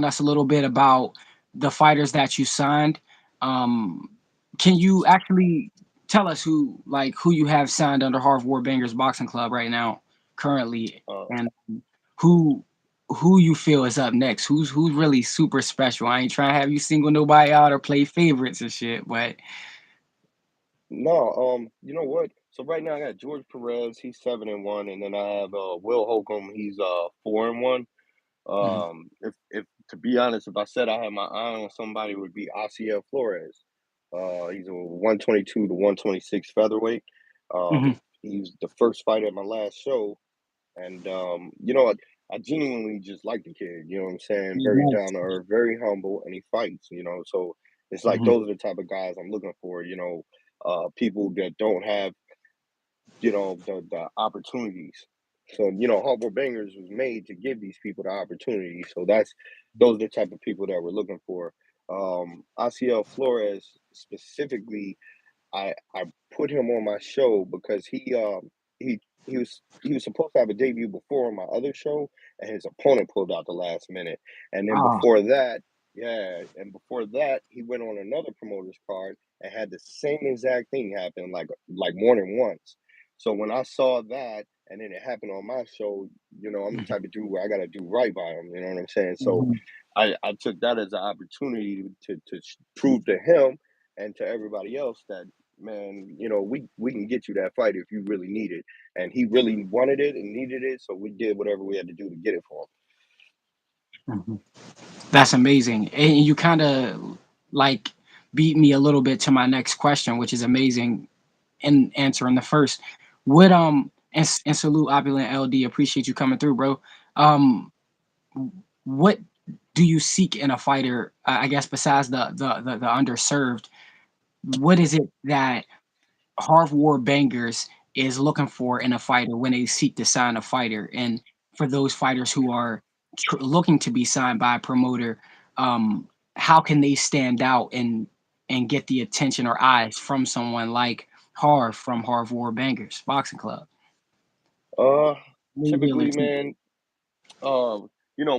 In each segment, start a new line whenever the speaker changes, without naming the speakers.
us a little bit about the fighters that you signed. Um, can you actually tell us who you have signed under Harv Bangers Boxing Club right now, currently,
Uh,
and who who you feel is up next? Who's really super special? I ain't trying to have you single nobody out or play favorites and shit, but
no, you know what? So right now I got George Perez, he's 7-1, and then I have Will Holcomb, he's 4-1.
mhm.
If to be honest, if I said I had my eye on somebody, it would be Asiel Flores. He's a 122 to 126 featherweight.
Mhm.
He's the first fighter at my last show, and I genuinely just like the kid. You know what I'm saying?
He's
Very
nice.
down to earth, very humble, and he fights. So it's like
Mhm.
those are the type of guys I'm looking for. People that don't have the opportunities. So Hardcore Bangers was made to give these people the opportunity. So those are the type of people that we're looking for. Asiel Flores specifically, I put him on my show because he was supposed to have a debut before on my other show, and his opponent pulled out the last minute. And then
Ah,
before that, yeah, and before that, he went on another promoter's card and had the same exact thing happen, like more than once. So when I saw that, and then it happened on my show, I'm the
mhm,
type of dude where I got to do right by him. You know what I'm saying? So
mhm.
I took that as an opportunity to prove to him and to everybody else that, man, we can get you that fight if you really need it. And he really wanted it and needed it, so we did whatever we had to do to get it for
Mhm. That's amazing. And you kind of like beat me a little bit to my next question, which is amazing in answering the first. Would and salute opulent LD, appreciate you coming through, bro. Um, what do you seek in a fighter? I guess besides the underserved, what is it that Harv War Bangers is looking for in a fighter when they seek to sign a fighter? And for those fighters who are looking to be signed by a promoter, um, how can they stand out and get the attention or eyes from someone like Harv from Harv War Bangers Boxing Club?
him.
Maybe
Typically, man,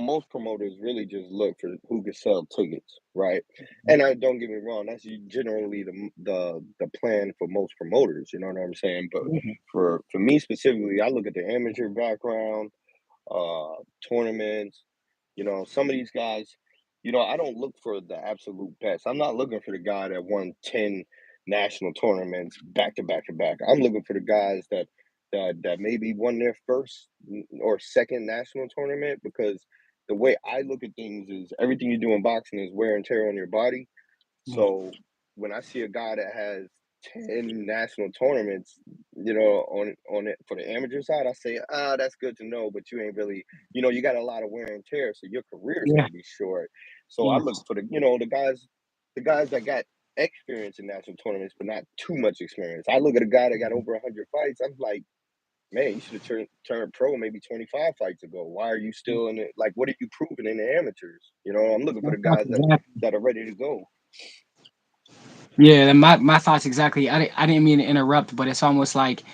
most promoters really just look for who can sell tickets, right? And I don't get me wrong, that's generally the plan for most promoters. You know what I'm saying? But for me specifically, I look at the amateur background, uh, tournaments. Some of these guys, I don't look for the absolute best. I'm not looking for the guy that won 10 national tournaments back to back to back. I'm looking for the guys that maybe won their first or second national tournament, because the way I look at things is everything you do in boxing is wear and tear on your body.
Yeah.
So when I see a guy that has 10 national tournaments, on it for the amateur side, I say, that's good to know, but you ain't really, you got a lot of wear and tear, so your career is
Yeah.
gonna be short. So I look
Yes.
for the guys that got experience in national tournaments, but not too much experience. I look at a guy that got over 100 fights. I'm like, man, you should have turned pro maybe 25 fights ago. Why are you still in it? Like, what are you proving in the amateurs? I'm looking for the
That's
guys that
exactly.
that are ready to go.
Yeah, and my thoughts exactly. I didn't mean to interrupt, but it's almost like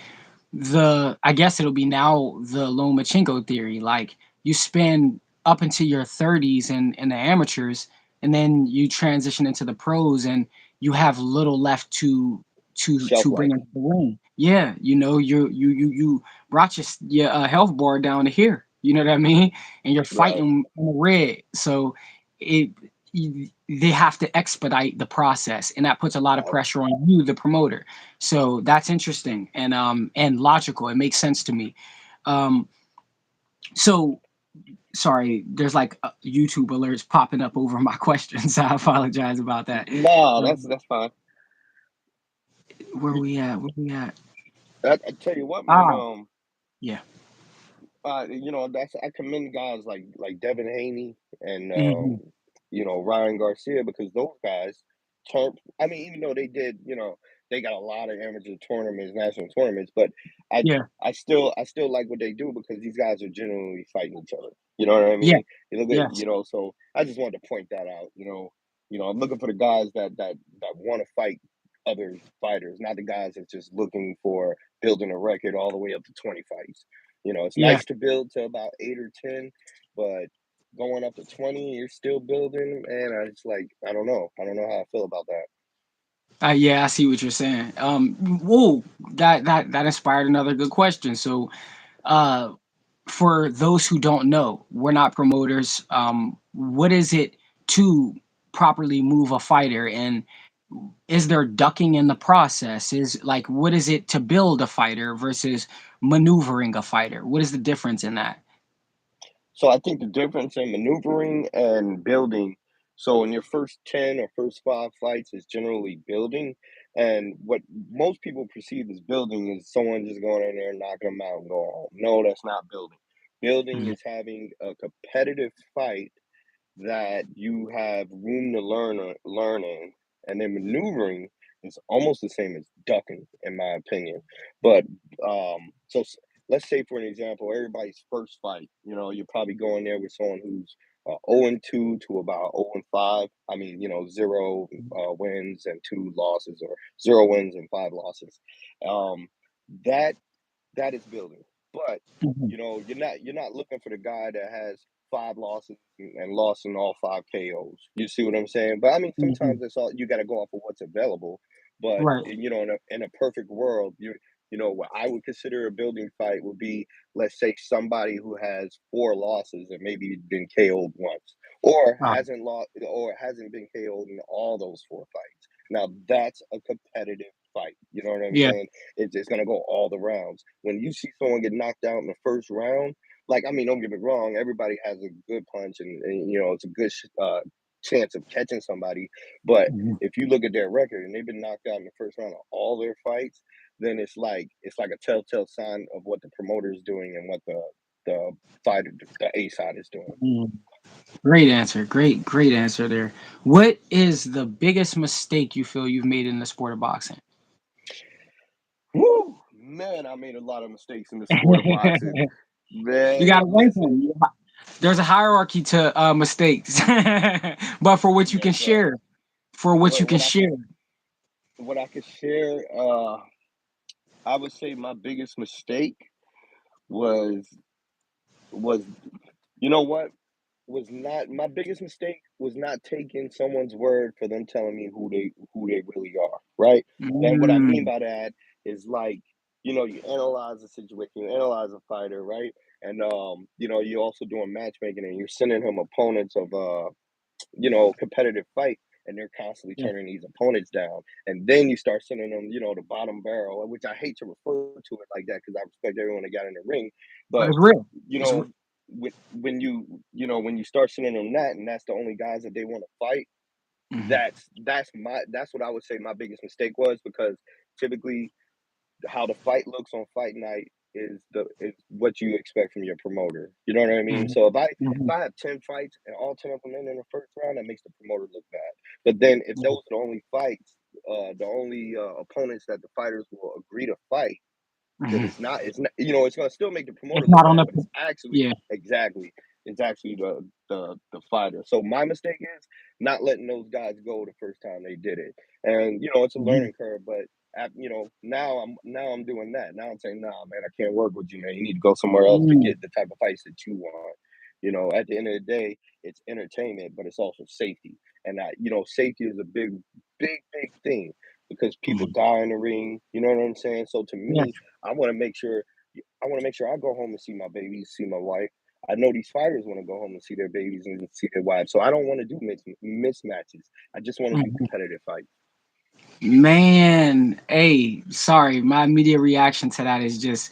I guess it'll be now the Lomachenko theory. Like you spend up into your 30s in the amateurs, and then you transition into the pros, and you have little left
Shelf
to bring
life.
into the ring. Yeah, you brought your health bar down to here. You know what I mean? And you're
Right.
fighting in the red, so it they have to expedite the process, and that puts a lot of
Right.
pressure on you, the promoter. So that's interesting and logical. It makes sense to me. Um, so sorry, there's like YouTube alerts popping up over my questions. I apologize about that.
No, that's
Um,
that's fine.
where
You,
we at? Where we at?
I tell you what, man.
Ah, yeah.
I commend guys like Devin Haney and
Hmm.
Ryan Garcia, because those guys turned. I mean, even though they did, they got a lot of amateur tournaments, national tournaments, but I
Yeah.
I still like what they do, because these guys are genuinely fighting each other. You know what I
Yeah.
mean? You look at
Yes.
so I just wanted to point that out. I'm looking for the guys that want to fight other fighters, not the guys that's just looking for building a record all the way up to 20 fights. It's
Yeah.
nice to build to about 8 or 10, but going up to 20, you're still building, and I just like I don't know how I feel about that.
Yeah, I see what you're saying. Whoa, that inspired another good question. So, uh, for those who don't know, we're not promoters. What is it to properly move a fighter, and is there ducking in the process? Is like what is it to build a fighter versus maneuvering a fighter? What is the difference in that?
So I think the difference in maneuvering and building. So in your first 10 or first 5 fights is generally building. And what most people perceive as building is someone just going in there, knocking them out and go home. No, that's not building. Building
Mhm,
is having a competitive fight that you have room to learn in, and then maneuvering is almost the same as ducking, in my opinion. But let's say, for an example, everybody's first fight. You're probably going there with someone who's 0-2 to about 0-5. I mean, zero wins and 2 losses, or 0 wins and 5 losses. Um, that that is building. But
mhm,
you're not looking for the guy that has 5 losses and lost in all 5 KOs. You see what I'm saying? But I mean,
mhm.
sometimes it's all you got to go off of what's available. But
Right.
in a perfect world, what I would consider a building fight would be, let's say, somebody who has 4 losses and maybe been KO'd once, or
Uh,
hasn't been KO'd in all those 4 fights. Now that's a competitive fight. You know what I'm
yeah.
saying? It's gonna go all the rounds. When you see someone get knocked out in the first round, like, I mean, don't get me wrong, everybody has a good punch, and it's a good chance of catching somebody. But
Mhm.
if you look at their record and they've been knocked out in the first round of all their fights, then it's like a telltale sign of what the promoter is doing and what the fighter, the A side, is doing.
Mm. Great answer. Great answer there. What is the biggest mistake you feel you've made in the sport of boxing?
Woo! Man, I made a lot of mistakes in the sport of boxing.
You got to
Man,
rank
listen.
them. There's a hierarchy to mistakes, but for what you can
Yes, sir.
share, for what you
What
can
what I could
share.
what I could share, I would say my biggest mistake was was you know what? Was not my biggest mistake was not taking someone's word for them telling me who they really are, right? And what I mean
Mm,
by that is, like, you analyze the situation, you analyze a fighter, right? And you're also doing matchmaking, and you're sending him opponents of competitive fight, and they're constantly
yeah,
turning these opponents down. And then you start sending them, the bottom barrel, which I hate to refer to it like that because I respect everyone that got in the ring.
but
But,
it's real.
you
It's real.
know, when you start sending them that, and that's the only guys that they want to fight,
Mhm,
that's what I would say my biggest mistake was, because typically how the fight looks on fight night is what you expect from your promoter. You know what I mean?
mhm,
So if
mhm,
I have 10 fights and all 10 of them in the first round, that makes the promoter look bad. But then if those
mhm,
are the only fights, the only opponents that the fighters will agree to fight, then
mhm.
it's gonna still make the promoter
It's
look
not on
bad,
the.
but
Yeah.
it's actually the fighter. So my mistake is not letting those guys go the first time they did it. And it's a
Mhm,
learning curve, but now I'm doing that. Now I'm saying, nah, man, I can't work with you, man. You need to go somewhere else to
mm,
get the type of fights that you want. At the end of the day, it's entertainment, but it's also safety. And safety is a big thing, because people
mhm.
die in the ring. You know what I'm saying? So to
Yeah.
me, I want to make sure I want to make sure I go home and see my babies, see my wife. I know these fighters want to go home and see their babies and see their wives. So I don't want to do mismatches. I just want to do
Mhm.
competitive fights.
Man, hey, sorry. My immediate reaction to that is just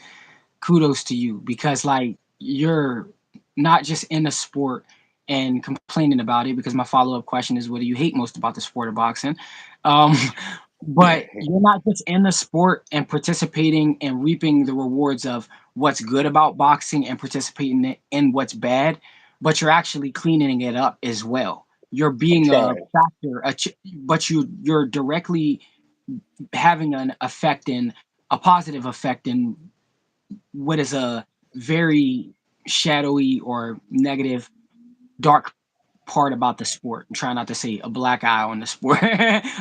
kudos to you because like you're not just in the sport and complaining about it because my follow-up question is what do you hate most about the sport of boxing? Um, but you're not just in the sport and participating and reaping the rewards of what's good about boxing and participating in what's bad, but you're actually cleaning it up as well. You're
I'm
being a
trying.
factor, but you're directly having an effect in a positive effect in what is a very shadowy or negative, dark part about the sport. I'm trying not to say a black eye on the sport,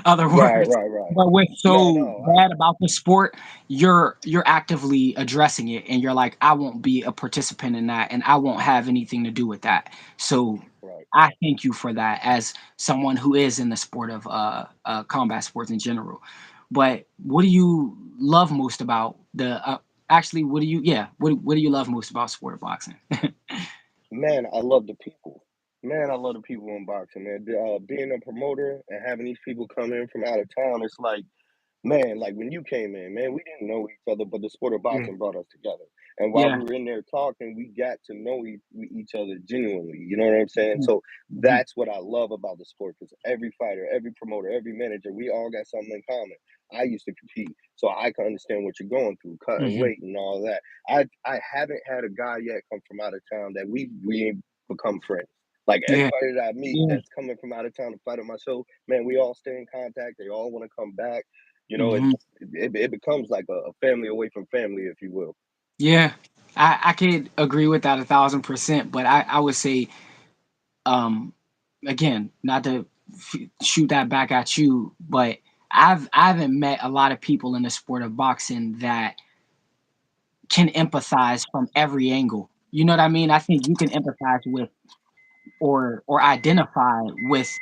other
Right,
words.
right, right.
But what's
No,
so
no, I
bad about the sport, you're actively addressing it, and you're like, I won't be a participant in that, and I won't have anything to do with that. So
right.
I thank you for that as someone who is in the sport of combat sports in general. But what do you love most about the? Actually, what do you? Yeah, what do you love most about sport of boxing?
Man, I love the people. Man, I love the people in boxing, man. Being a promoter and having these people come in from out of town, it's like, man, like when you came in, man, we didn't know each other, but the sport of
Yeah,
boxing brought us together. And while
yeah,
we were in there talking, we got to know each other genuinely. You know what I'm saying?
mhm,
So
mhm,
that's what I love about the sport because every fighter, every promoter, every manager, we all got something in common. I used to compete, so I can understand what you're going through, cutting
mhm.
weight and all that. I haven't had a guy yet come from out of town that we ain't become friends. Like
Yeah,
everybody that I meet
yeah,
that's coming from out of town to fight at my show, man, we all stay in contact. They all want to come back. You know,
mhm,
it becomes like a family away from family, if you will.
yeah. I could agree with that 1,000%, but I would say, um, again, not to shoot that back at you, but I haven't met a lot of people in the sport of boxing that can empathize from every angle. You know what I mean? I think you can empathize with or identify with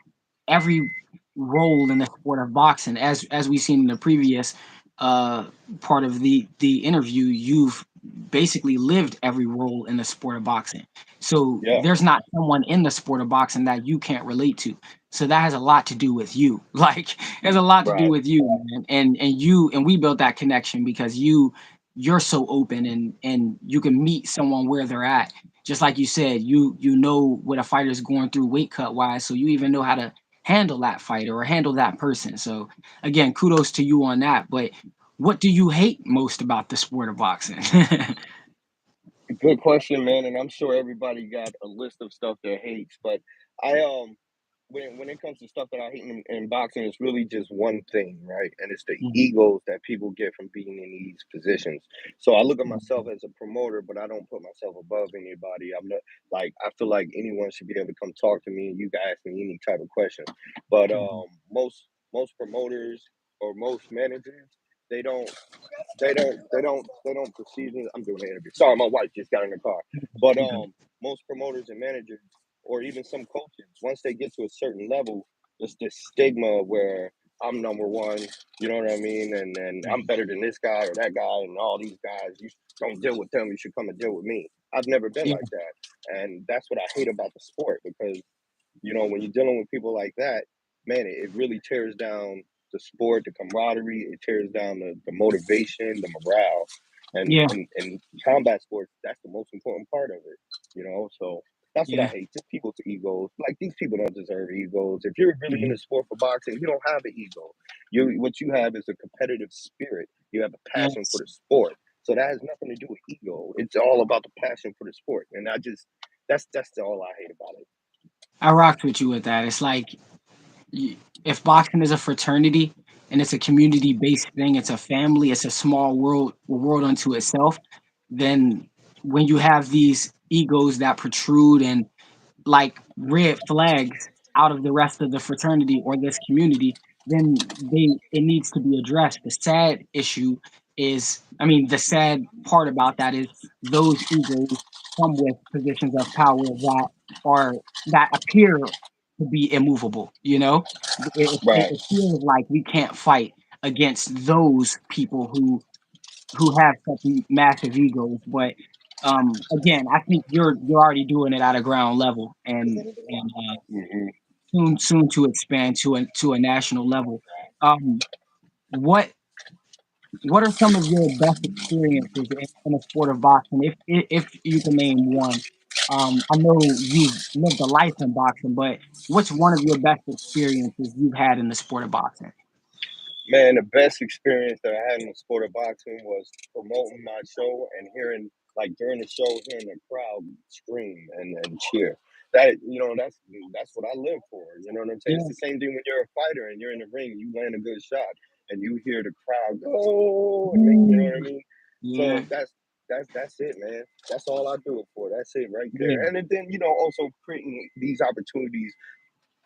every role in the sport of boxing. As we've seen in the previous uh, part of the interview, you've basically lived every role in the sport of boxing. So
Yeah,
there's not someone in the sport of boxing that you can't relate to. So that has a lot to do with you. Like there's a lot to do
right.
with you, man. And you and we built that connection because you're so open and you can meet someone where they're at, just like you said, you know what a fighter's going through weight cut wise, so you even know how to handle that fighter or handle that person. So again, kudos to you on that. But what do you hate most about the sport of boxing?
Good question, man. And I'm sure everybody got a list of stuff they hates, but I when it comes to stuff that I hate in boxing, it's really just one thing, right? And it's the
Mhm,
egos that people get from being in these positions. So I look at myself
mhm,
as a promoter, but I don't put myself above anybody. I'm not like I feel like anyone should be able to come talk to me and you can ask me any type of question. But
mhm,
most promoters or most managers, they don't they don't perceive me. I'm doing an interview. Sorry, my wife just got in the car. But
mhm,
most promoters and managers, or even some coaches, once they get to a certain level, there's this stigma where I'm number one. You know what I mean? And I'm better than this guy or that guy, and all these guys. You don't deal with them. You should come and deal with me. I've never been
yeah,
like that, and that's what I hate about the sport because when you're dealing with people like that, man, it really tears down the sport, the camaraderie. It tears down the motivation, the morale,
yeah,
and combat sports. That's the most important part of it. So that's what I
yeah,
hate. Just people's egos. Like these people don't deserve egos. If you're really in
mhm,
the sport for boxing, you don't have an ego. What you have is a competitive spirit. You have a passion for
yes.
the sport. So that has nothing to do with ego. It's all about the passion for the sport. And that's all I hate about it.
I rocked with you with that. It's like if boxing is a fraternity and it's a community based thing, it's a family, it's a small world unto itself. Then when you have these egos that protrude and like red flags out of the rest of the fraternity or this community, then it needs to be addressed. The sad issue is, I mean, the sad part about that is those egos come with positions of power are that appear to be immovable. You know,
Right.
it feels like we can't fight against those people who have such massive egos. But again, I think you're already doing it at a ground level, and
Mhm.
soon to expand to a national level. Um, what what are some of your best experiences in the sport of boxing, if you can name one? I know you've lived a life in boxing, but what's one of your best experiences you've had in the sport of boxing?
Man, the best experience that I had in the sport of boxing was promoting my show and hearing, like during the show, hearing the crowd scream and cheer. That's what I live for. You know what I'm saying? It's
Yeah,
the same thing when you're a fighter and you're in the ring, you land a good shot, and you hear the crowd go, and you know what I
mm,
mean. So
yeah,
that's it, man. That's all I do it for. That's it right there.
Yeah.
And then also creating these opportunities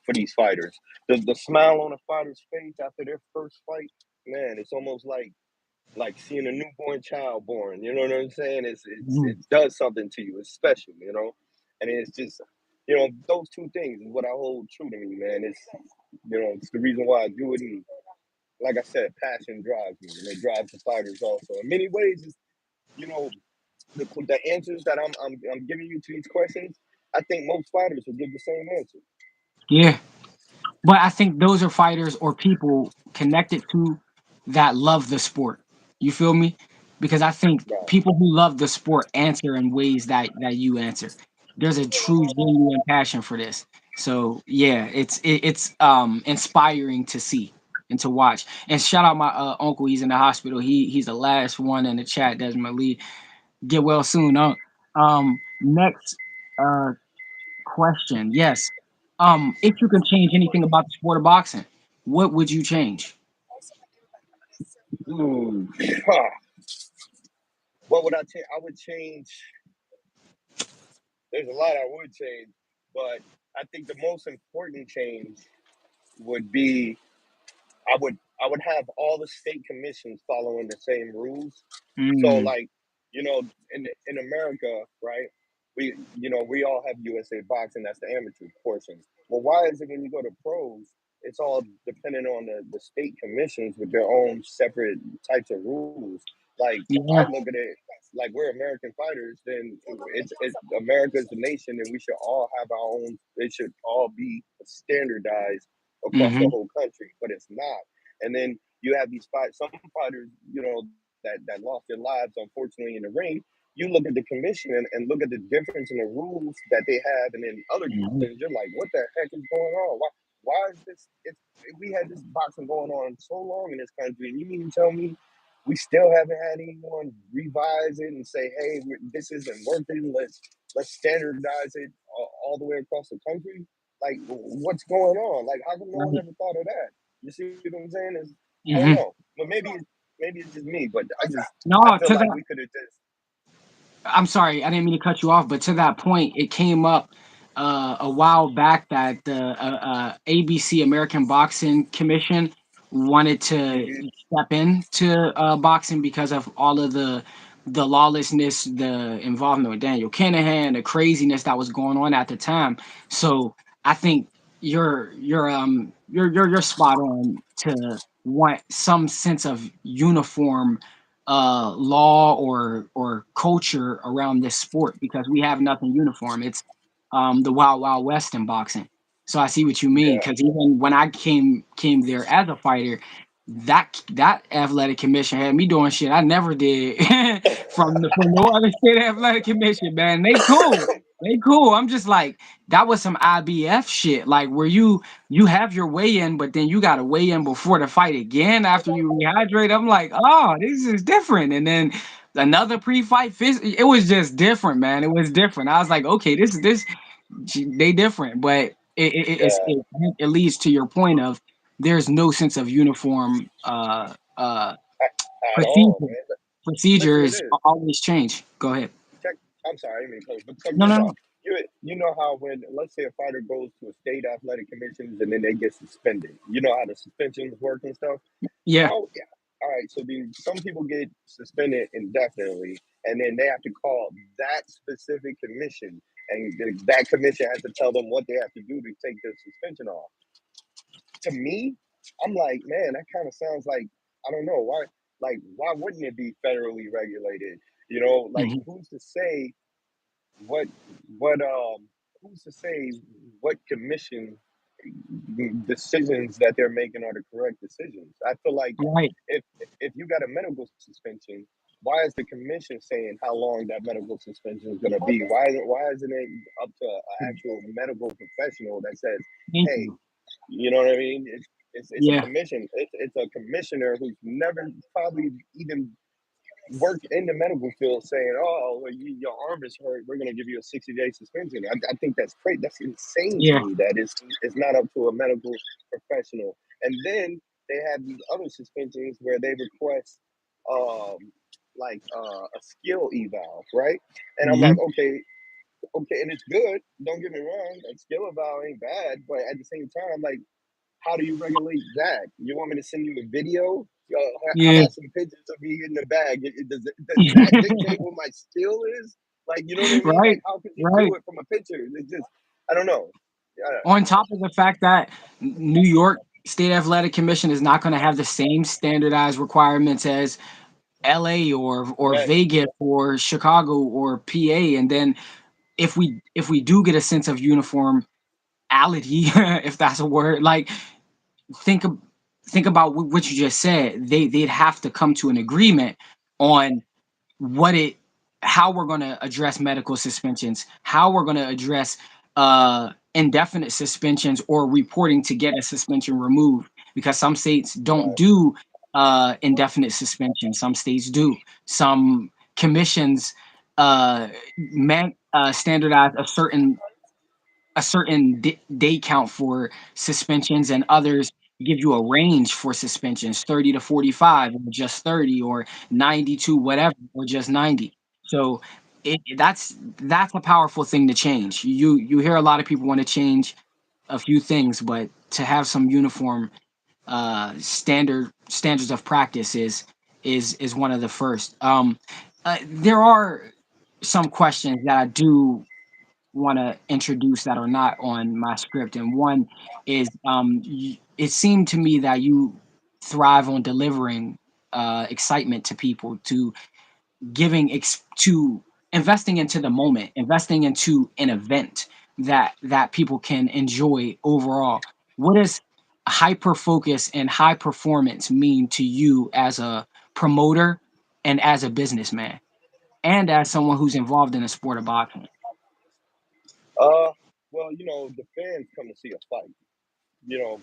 for these fighters. The smile on a fighter's face after their first fight, man, it's almost like seeing a newborn child born. You know what I'm saying? It
Mhm.
does something to you. It's special, and it's just those two things is what I hold true to me, man. It's the reason why I do it. And like I said, passion drives me, and it drives the fighters also. In many ways, it's you know the answers that I'm giving you to these questions. I think most fighters will give the same answer.
Yeah. But I think those are fighters or people connected to that love the sport. You feel me? Because I think
Right.
people who love the sport answer in ways that you answer. There's a true genuine passion for this. So yeah, it's inspiring to see and to watch. And shout out my uncle. He's in the hospital. He's the last one in the chat. Desmond Lee. Get well soon. Next uh question. Yes. If you can change anything about the sport of boxing, what would you change?
Ooh. What would I change? I would change. There's a lot I would change, but I think the most important change would be I would have all the state commissions following the same rules. So
Mm,
like, in America, right? We all have USA boxing, that's the amateur portion. Well, why is it when you go to pros, it's all dependent on the state commissions with their own separate types of rules. Like I
yeah.
look at it like we're American fighters, then it's America's the nation and we should all have our own, it should all be standardized across the
Mm-hmm.
whole country, but it's not. And then you have some fighters, that lost their lives, unfortunately, in the ring. You look at the commission and look at the difference in the rules that they have, and then other
Hmm.
commissions, you're like, what the heck is going on? Why is this? We had this boxing going on so long in this country, and you mean to tell me we still haven't had anyone revise it and say, hey, this isn't working. Let's standardize it all the way across the country. Like, what's going on? Like, how come no one
Right.
ever thought of that? You see what I'm saying? I don't
Hmm.
know, but maybe it's just me, but I
No,
feel
to
like
that.
we could have just
I'm sorry, I didn't mean to cut you off, but to that point, it came up a while back that the ABC American Boxing Commission wanted to
mhm,
step into boxing because of all of the lawlessness, the involvement with Daniel Kinahan, the craziness that was going on at the time. So I think you're spot on to want some sense of uniform law or culture around this sport because we have nothing uniform. It's the wild wild west in boxing. So I see what you mean
yeah.
because even when I came there as a fighter, that athletic commission had me doing shit I never did from no other state athletic commission. Man, they cool. They cool. I'm just like that was some IBF shit. Like where you have your weigh in, but then you got to weigh in before the fight again after you rehydrate. I'm like, oh, this is different. And then another pre-fight it was just different, man. It was different. I was like, okay, this they different, but
Yeah,
it leads to your point of there's no sense of uniform
at all,
procedure.
man. Listen to
Procedures
this.
always change. Go ahead.
Check. I'm sorry, I didn't mean to close, but check
No,
this
no,
out.
no.
You know how when, let's say, a fighter goes to a state athletic commissions and then they get suspended. You know how the suspensions work and stuff.
Yeah.
How? Yeah. All right. So some people get suspended indefinitely, and then they have to call that specific commission, and that commission has to tell them what they have to do to take the suspension off. To me, I'm like, man, that kind of sounds like, I don't know why. Like, why wouldn't it be federally regulated? Like,
Mhm.
what what who's to say what commission decisions that they're making are the correct decisions? I feel like
Right.
if if you got a medical suspension, why is the commission saying how long that medical suspension is going to be? Why isn't it up to an actual medical professional that says,
Thank
hey,
you.
you know what I mean? It's a
Yeah.
commission. It's a commissioner who's never probably even work in the medical field saying, "Oh, well, your arm is hurt. We're going to give you a 60-day suspension." I think that's crazy. That's insane to
Yeah.
me. That it's not up to a medical professional. And then they have these other suspensions where they request um, a skill eval, right? And I'm like,
Hmm.
okay, and it's good. Don't get me wrong, that skill eval ain't bad, but at the same time, like, how do you regulate that? You want me to send you a video? How
Yeah.
about some pictures of me in the bag? Does that dictate what my skill is? Like, you know what I mean?
Right.
Like, how could you
Right.
do it from a picture? It's just, I don't know. Yeah,
On top of the fact that New York State Athletic Commission is not going to have the same standardized requirements as LA or
right,
Vegas or Chicago or PA, and then if we do get a sense of uniformity, if that's a word, like think of, think about what you just said. They'd have to come to an agreement on what it how we're going to address medical suspensions, how we're going to address indefinite suspensions or reporting to get a suspension removed, because some states don't
right,
do indefinite suspension, some states do, some commissions standardize a certain day count for suspensions, and others give you a range for suspensions, 30 to 45 or just 30 or 90 to whatever or just 90. So that's a powerful thing to change. You hear a lot of people want to change a few things, but to have some uniform standards of practice is one of the first. There are some questions that I do want to introduce that are not on my script, and one is it seemed to me that you thrive on delivering excitement to people, to to investing into the moment, investing into an event that people can enjoy overall. What does hyper focus and high performance mean to you as a promoter and as a businessman and as someone who's involved in the sport of boxing?
uh, well, the fans come to see a fight, you know,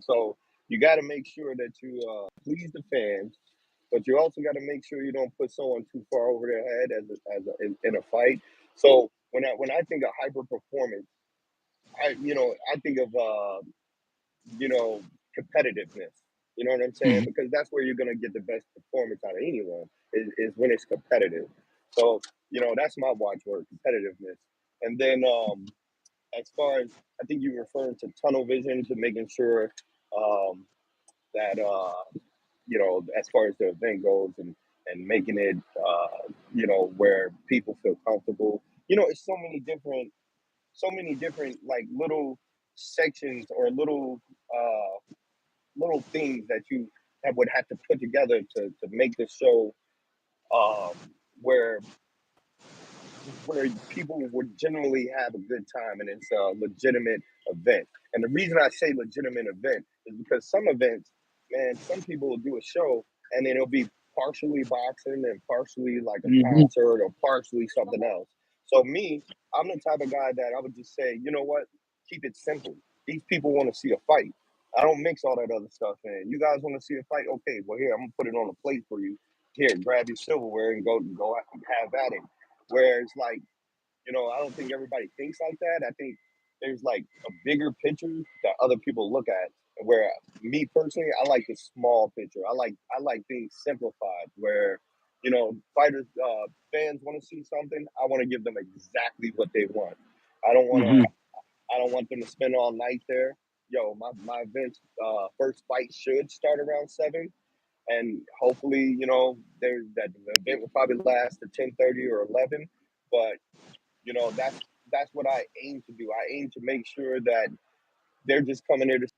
so you got to make sure that you please the fans, but you also got to make sure you don't put someone too far over their head in a fight. So when I think of hyper performance, I think of you know, competitiveness. You know what I'm saying?
Mhm.
Because that's where you're gonna get the best performance out of anyone is when it's competitive. So, that's my watchword, competitiveness. And then as far as I think you're referring to tunnel vision, to making sure um, that as far as the event goes, and making it where people feel comfortable. It's so many different like little sections or little things that you have would have to put together to make the show where people would generally have a good time, and it's a legitimate event. And the reason I say legitimate event is because some events, man, some people will do a show and then it'll be partially boxing and partially like a
Mhm.
concert or partially something else. So me, I'm the type of guy that I would just say, you know what, keep it simple. These people want to see a fight. I don't mix all that other stuff in. You guys want to see a fight? Okay, well here, I'm gonna put it on a plate for you. Here, grab your silverware and go have at it. Whereas, like, I don't think everybody thinks like that. I think there's like a bigger picture that other people look at. Where me personally, I like the small picture. I like things simplified. Where fighters, fans want to see something. I want to give them exactly what they want. I don't want
Mhm.
to. I don't want them to spend all night there. Yo, my event's first fight should start around 7, and hopefully, there's that the event will probably last to 10:30 or 11. But that's what I aim to do. I aim to make sure that they're just coming there to.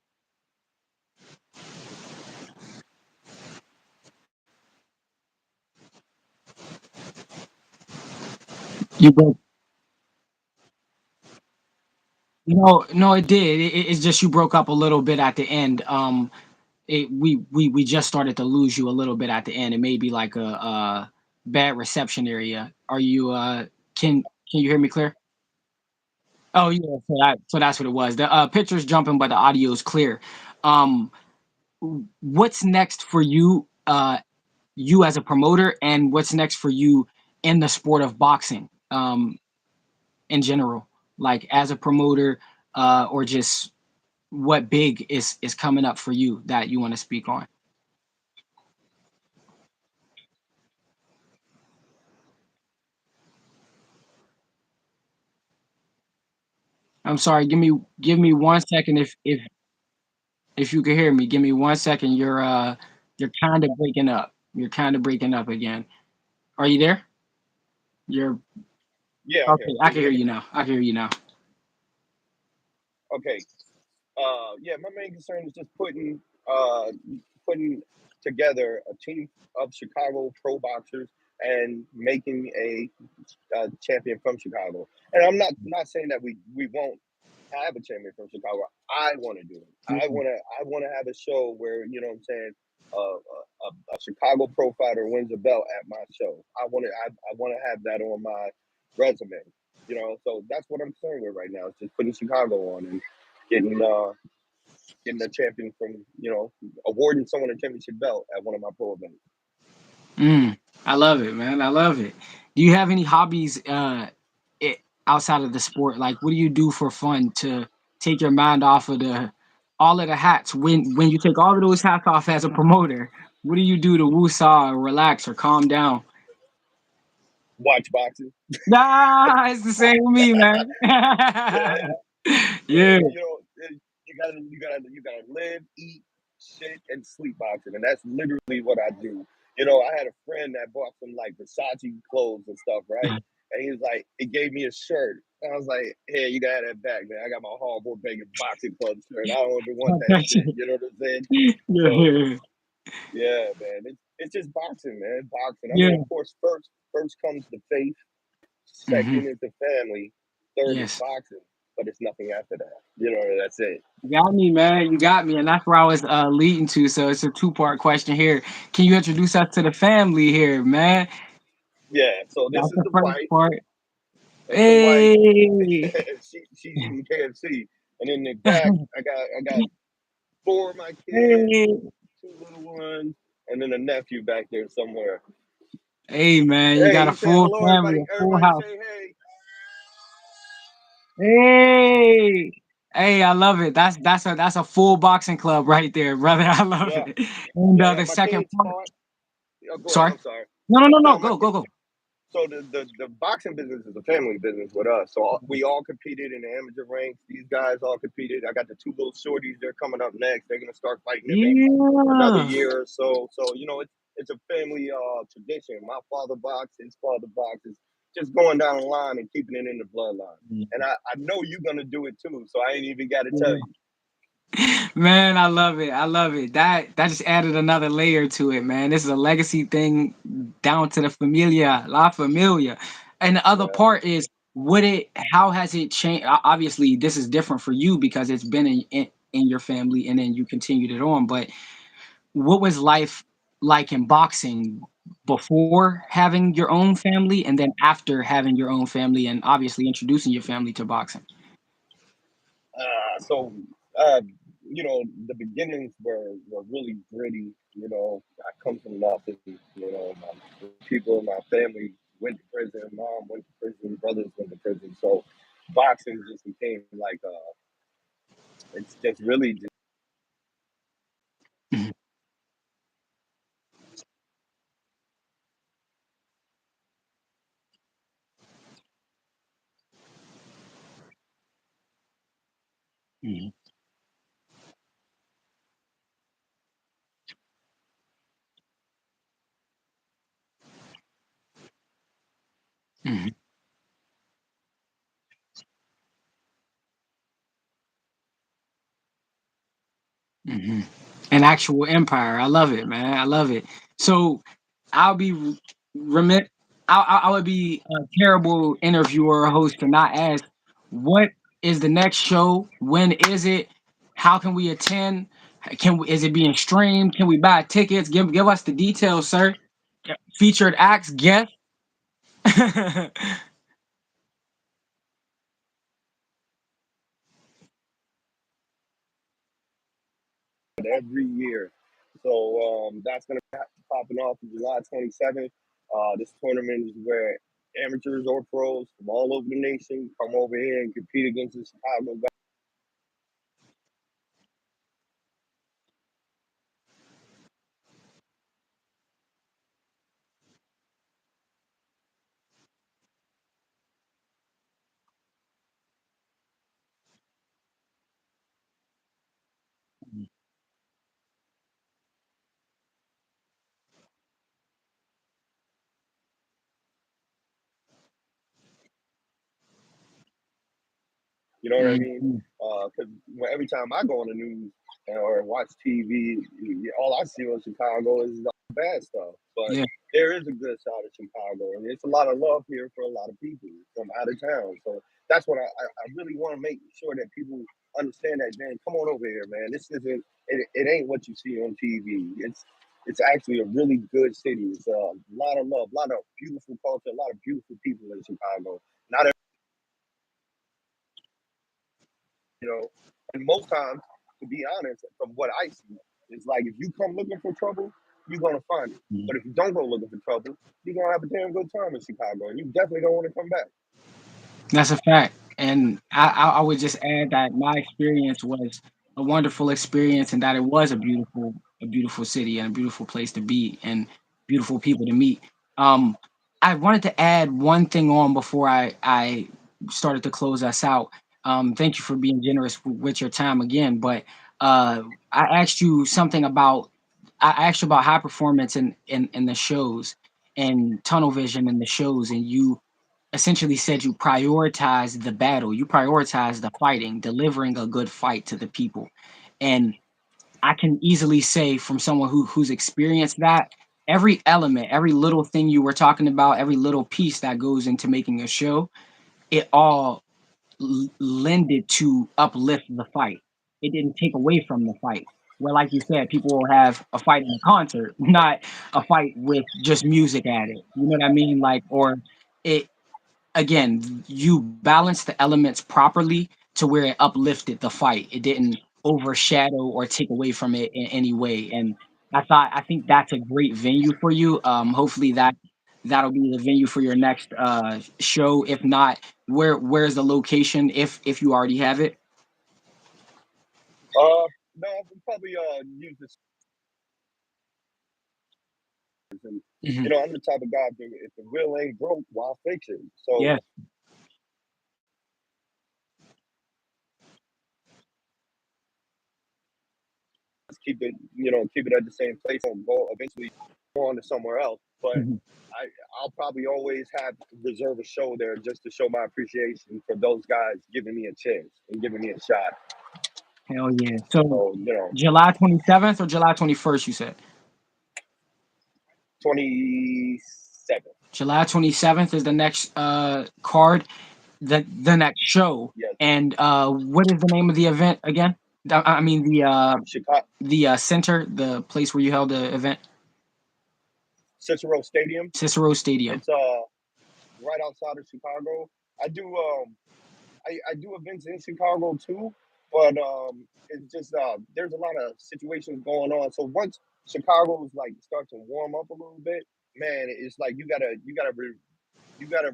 You broke. No, it did. It's just you broke up a little bit at the end. We just started to lose you a little bit at the end. It may be like a bad reception area. Are you? Can you hear me clear? Oh yeah. So that's what it was. The picture's jumping, but the audio's clear. Um, what's next for you? You as a promoter, and what's next for you in the sport of boxing? In general, like as a promoter, or just what big is coming up for you that you want to speak on? I'm sorry. Give me 1 second if you can hear me. Give me 1 second. You're kind of breaking up. You're kind of breaking up again. Are you there? You're
Yeah, I'm here.
okay. I
Can you
can
hear
hear
me?
you now. I can hear you now.
Okay. Yeah, my main concern is just putting together a team of Chicago pro boxers and making a champion from Chicago. And I'm not saying that we won't have a champion from Chicago. I want to do it.
Yeah.
I want to have a show where you know what I'm saying. A Chicago pro fighter wins a belt at my show. I want to have that on my resume. You know, so that's what I'm concerned with right now. It's just putting Chicago on and getting getting a champion from awarding someone a championship belt at one of my pro events.
Mm, I love it, man. I love it. Do you have any hobbies it, outside of the sport? Like, what do you do for fun to take your mind off of the all of the hats? When you take all of those hats off as a promoter, what do you do to woo-saw or relax or calm down?
Watch boxing.
Nah, it's the same with me, man.
Yeah,
Yeah.
you gotta live, eat, shit, and sleep boxing, and that's literally what I do. You know, I had a friend that bought some like Versace clothes and stuff, right? And he was like, he gave me a shirt. And I was like, hey, you gotta have that back, man. I got my hardcore bacon boxing club shirt. I don't even want that shit. You know what I'm saying? So
Yeah.
yeah, man, it's just boxing, man. Boxing. I mean,
Yeah.
of course, first comes the faith,
Hmm.
second is the family, third is
Yes.
boxing, but it's nothing after that. You know, that's it.
You got me, man. You got me, and that's where I was leading to. So it's a two-part question here. Can you introduce us to the family here, man?
Yeah. So this
That's
is
the
the
first
wife.
part.
That's the wife.
Hey.
She's eating KFC, and in the back, I got four of my kids,
Hey.
two little ones, and then a nephew back there somewhere.
Hey, man. You
Hey,
got a
he's saying
full
hello,
family,
everybody.
a full
Everybody
house.
say hey.
Hey. Hey, I love it. That's a full boxing club right there, brother. I love
Yeah,
it. And
yeah, yeah.
the
My
second
kids
part.
fought. Oh, go ahead.
Sorry.
I'm sorry.
No, no, no, no.
No, my
Go, go,
kids.
go.
So the boxing business is a family business with us. So we all competed in the amateur ranks. These guys all competed. I got the two little shorties. They're coming up next. They're gonna start fighting in maybe another
Yeah.
year or so. So you know, it's a family tradition. My father boxed. His father boxes. Just going down the line and keeping it in the bloodline. And I know you're gonna do it too. So I ain't even got to tell
Yeah.
you.
Man, I love it. I love it. That just added another layer to it, man. This is a legacy thing down to the familia, la familia. And the other
Yeah.
part is would it how has it changed? Obviously, this is different for you because it's been in your family and then you continued it on. But what was life like in boxing before having your own family and then after having your own family and obviously introducing your family to boxing?
So uh, you know, the beginnings were really gritty. You know, I come from nothing. You know, my people in my family went to prison. Mom went to prison. Brothers went to prison. So boxing just became like it's just really just
Mhm, mhm, mhm. Hmm. An actual empire. I love it, man. I love it. So I'll be remit. I would be a terrible interviewer or host to not ask what is the next show? When is it? How can we attend? Is it being streamed? Can we buy tickets? Give us the details, sir. Featured acts, guests.
every year. So that's gonna be popping off on July 27th. This tournament is where amateurs or pros from all over the nation come over here and compete against the Chicago. You know what I mean?
Mhm.
Because every time I go on the news or watch TV, all I see on Chicago is the bad stuff. But
Yeah,
there is a good side of Chicago, and it's a lot of love here for a lot of people from out of town. So that's what I really want to make sure that people understand that. Man, come on over here, man. This isn't it ain't what you see on TV. It's actually a really good city. It's a lot of love, a lot of beautiful culture, a lot of beautiful people in Chicago. Not you know, and most times, to be honest, from what I see, it's like if you come looking for trouble, you're gonna find it. But if you don't go looking for trouble, you're gonna have a damn good time in Chicago, and you definitely don't want to come back.
that's a fact. And I would just add that my experience was a wonderful experience, and that it was a beautiful city and a beautiful place to be, and beautiful people to meet. Um, I wanted to add one thing on before I started to close us out. Thank you for being generous with your time again. But uh, I asked you something about I asked you about high performance in the shows and tunnel vision in the shows, and you essentially said you prioritize the battle, you prioritize the fighting, delivering a good fight to the people. And I can easily say from someone who's experienced that, every element, every little thing you were talking about, every little piece that goes into making a show, it all lended to uplift the fight. It didn't take away from the fight. Where, like you said, people will have a fight in a concert, not a fight with just music at it. You know what I mean? Like, or it again, you balanced the elements properly to where it uplifted the fight. It didn't overshadow or take away from it in any way. And I think that's a great venue for you. Hopefully that'll be the venue for your next show. If not, where's the location if you already have it?
No, we probably use this, and
Hmm.
I'm the type of guy. If the wheel ain't broke, why fix it? So
Yes.
let's keep it at the same place. And go eventually go on to somewhere else. But
Mhm.
I I'll probably always have reserve a show there just to show my appreciation for those guys giving me a chance and giving me a shot.
Hell yeah. So
So
July 27th or July 21st, you said?
27th.
July 27th is the next card, the next show.
Yes,
And what is the name of the event again? I mean
Chicago
the center, the place where you held the event,
Cicero Stadium.
Cicero Stadium.
It's right outside of Chicago. I do I do events in Chicago too, but it's just there's a lot of situations going on. So once Chicago's like start to warm up a little bit, man, it's like you gotta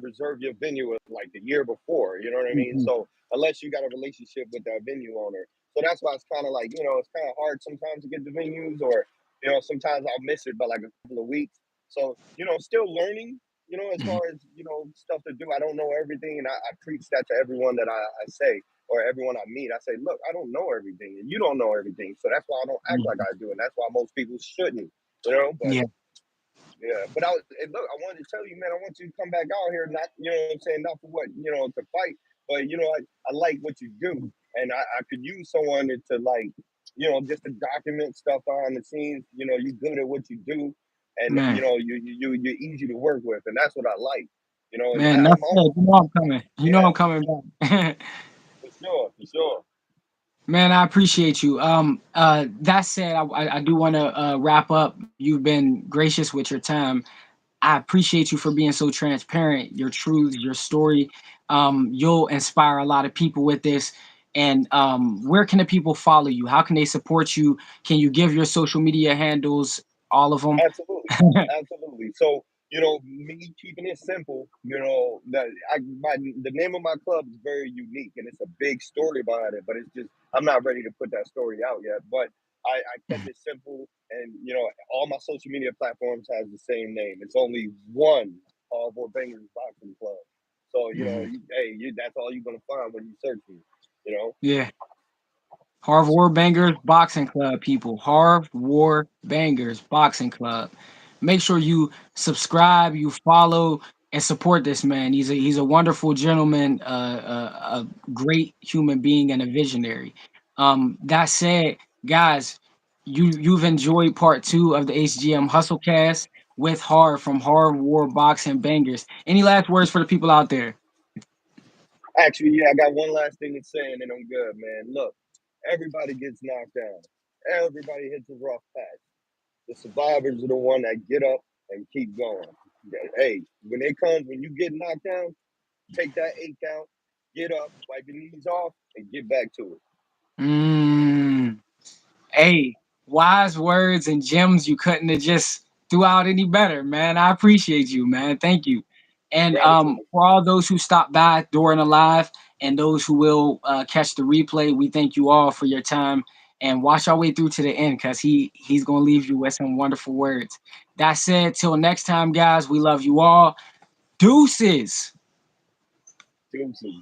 reserve your venue like the year before. You know what I mean?
Mhm.
So unless you got a relationship with that venue owner, so that's why it's kind of like it's kind of hard sometimes to get the venues, or sometimes I'll miss it by like a couple of weeks. So still learning. As
Mhm.
far as stuff to do, I don't know everything, and I preach that to everyone that I say or everyone I meet. I say, look, I don't know everything, and you don't know everything, so that's why I don't act like
Mhm.
I do, and that's why most people shouldn't. But
Yeah,
yeah, but look, I wanted to tell you, man, I want you to come back out here, not, what I'm saying, not for what, to fight, but, I like what you do. And I could use someone to like, just to document stuff behind the scenes. You good at what you do, and,
man,
you're easy to work with. And that's what I like, and
man. That's
I'm
it.
almost,
You know I'm coming. You know
yeah,
I'm coming back.
for sure, for sure.
Man, I appreciate you. That said, I do want to wrap up. You've been gracious with your time. I appreciate you for being so transparent, your truths, your story. You'll inspire a lot of people with this. And where can the people follow you? How can they support you? Can you give your social media handles, all of them?
Absolutely, absolutely. So, me keeping it simple, that the name of my club is very unique, and it's a big story behind it. But it's just I'm not ready to put that story out yet. But I kept it simple, and all my social media platforms has the same name. It's only one Harv Bangers Boxing Club. So
Mhm.
that's all you're gonna find when you search me. You know.
Yeah. Harv War Bangers Boxing Club, people. Harv War Bangers Boxing Club. Make sure you subscribe, you follow. and support this man. He's a wonderful gentleman, a great human being, and a visionary. That said, guys, you've enjoyed part two of the HGM Hustlecast with Harv from Harv War Boxing Bangers. Any last words for the people out there?
Actually, yeah, I got one last thing to say, and then I'm good, man. Look, everybody gets knocked down. Everybody hits a rough patch. The survivors are the one that get up and keep going. Hey, when it comes, when you get knocked down, take that 8 count, get up, wipe your knees off, and get back to it.
Mm. Hey, wise words and gems you couldn't have just threw out any better, man. I appreciate you, man. Thank you. And
Gratitude.
for all those who stopped by during the live and those who will catch the replay, we thank you all for your time and watch our way through to the end because he's gonna leave you with some wonderful words. That said, till next time, guys, we love you all. Deuces.
Deuces.